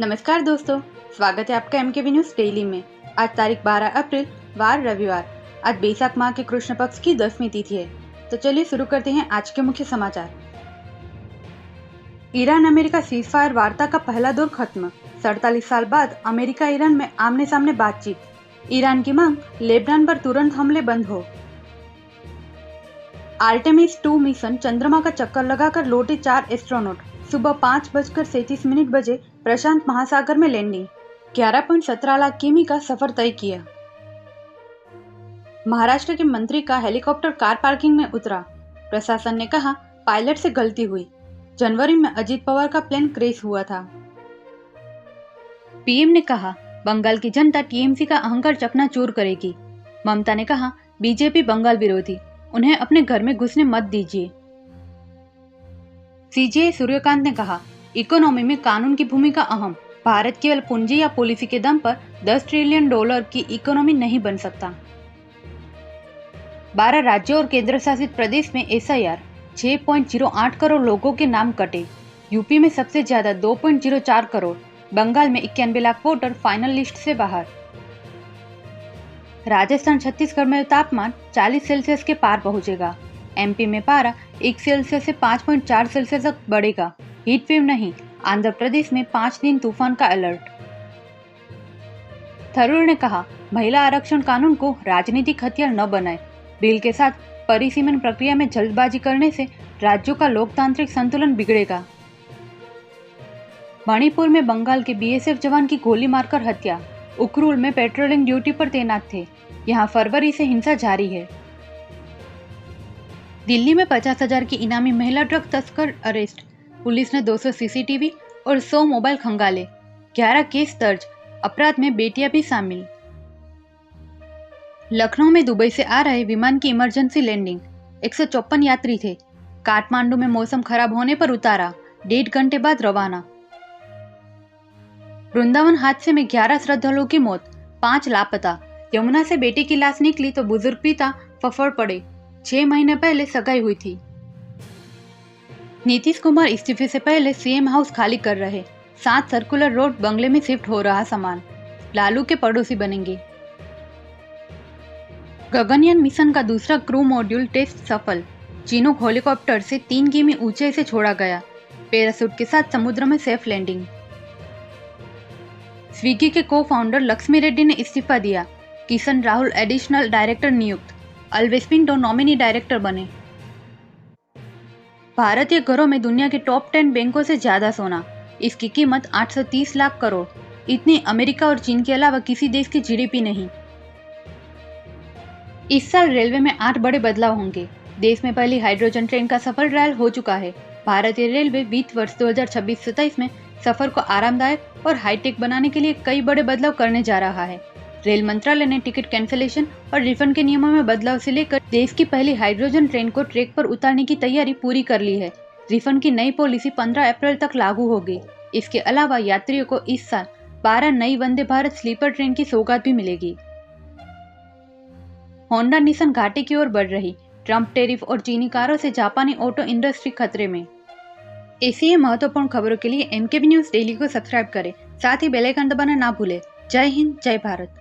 नमस्कार दोस्तों, स्वागत है आपका एमकेबी न्यूज डेली में। आज तारीख 12 अप्रैल वार रविवार। आज बैसाख माह के कृष्ण पक्ष की 10वीं तिथि है। तो चलिए शुरू करते हैं आज के मुख्य समाचार। ईरान अमेरिका सीजफायर वार्ता का पहला दौर खत्म। 47 साल बाद अमेरिका ईरान में आमने सामने बातचीत। ईरान की मांग, लेबनान पर तुरंत हमले बंद हो। आर्टेमिस 2 मिशन चंद्रमा का चक्कर लगाकर लौटे 4 एस्ट्रोनॉट। सुबह 5:37 बजे प्रशांत महासागर में लैंडिंग। 11.17 लाख किमी का सफर तय किया। महाराष्ट्र के मंत्री का हेलीकॉप्टर कार पार्किंग में उतरा। प्रशासन ने कहा पायलट से गलती हुई। जनवरी में अजीत पवार का प्लेन क्रैश हुआ था। पीएम ने कहा बंगाल की जनता टीएमसी का अहंकार चकनाचूर करेगी। ममता ने कहा बीजेपी बंगाल विरोधी, उन्हें अपने घर में घुसने मत दीजिए। सीजेआई सूर्यकांत ने कहा इकोनॉमी में कानून की भूमिका अहम। भारत केवल पूंजी या पॉलिसी के दम पर $10 ट्रिलियन की इकोनॉमी नहीं बन सकता। 12 राज्यों और केंद्र शासित प्रदेश में एसआईआर 6.08 करोड़ लोगों के नाम कटे। यूपी में सबसे ज्यादा 2.04 करोड़। बंगाल में 91 लाख वोटर फाइनल लिस्ट से बाहर। राजस्थान छत्तीसगढ़ में तापमान 40 सेल्सियस के पार पहुंचेगा। एमपी में पारा 1 सेल्सियस से 5.4 सेल्सियस तक बढ़ेगा। हीट वेव नहीं। आंध्र प्रदेश में 5 दिन तूफान का अलर्ट। थरूर ने कहा महिला आरक्षण कानून को राजनीतिक हथियार न बनाए। बिल के साथ परिसीमन प्रक्रिया में जल्दबाजी करने से राज्यों का लोकतांत्रिक संतुलन बिगड़ेगा। मणिपुर में बंगाल के बीएसएफ जवान की गोली मारकर हत्या। उखरूल में पेट्रोलिंग ड्यूटी पर तैनात थे। यहां फरवरी से हिंसा जारी है। दिल्ली में 50,000 की इनामी महिला ड्रग तस्कर अरेस्ट। पुलिस ने 200 सीसीटीवी और 100 मोबाइल खंगाले। 11 केस दर्ज। अपराध में बेटियां भी शामिल। लखनऊ में दुबई से आ रहे विमान की इमरजेंसी लैंडिंग। 154 यात्री थे। काठमांडू में मौसम खराब होने पर उतारा। 1.5 घंटे बाद रवाना। वृंदावन हादसे में 11 श्रद्धालुओं की मौत, 5 लापता। यमुना से बेटे की लाश निकली तो बुजुर्ग पिता फफड़ पड़े। 6 महीने पहले सगाई हुई थी। नीतीश कुमार इस्तीफे से पहले सीएम हाउस खाली कर रहे। 7 सर्कुलर रोड बंगले में शिफ्ट हो रहा सामान। लालू के पड़ोसी बनेंगे। गगनयान मिशन का दूसरा क्रू मॉड्यूल टेस्ट सफल। चिनूक हेलीकॉप्टर से 3 किमी ऊंचाई से छोड़ा गया। पैराशूट के साथ समुद्र में सेफ लैंडिंग। स्विगी के को फाउंडर लक्ष्मी रेड्डी ने इस्तीफा दिया। किशन राहुल एडिशनल डायरेक्टर नियुक्त। अल्वेस पिंटो नॉमिनी डायरेक्टर बने। भारतीय घरों में दुनिया के टॉप 10 बैंकों से ज्यादा सोना। इसकी कीमत 830 लाख करोड़। इतनी अमेरिका और चीन के अलावा किसी देश की जीडीपी नहीं। इस साल रेलवे में 8 बड़े बदलाव होंगे। देश में पहली हाइड्रोजन ट्रेन का सफल ट्रायल हो चुका है। भारतीय रेलवे वित्त वर्ष 2026-27 में सफर को आरामदायक और हाईटेक बनाने के लिए कई बड़े बदलाव करने जा रहा है। रेल मंत्रालय ने टिकट कैंसिलेशन और रिफंड के नियमों में बदलाव से लेकर देश की पहली हाइड्रोजन ट्रेन को ट्रैक पर उतारने की तैयारी पूरी कर ली है। रिफंड की नई पॉलिसी 15 अप्रैल तक लागू होगी। इसके अलावा यात्रियों को इस साल 12 नई वंदे भारत स्लीपर ट्रेन की सौगात भी मिलेगी। होंडा निसान घाटे की ओर बढ़ रही। ट्रंप टैरिफ और चीनी कारों से जापानी ऑटो इंडस्ट्री खतरे में। ऐसी ही महत्वपूर्ण खबरों के लिए एमकेबी न्यूज डेली को सब्सक्राइब करें। साथ ही बेल आइकन दबाना ना भूलें। जय हिंद, जय भारत।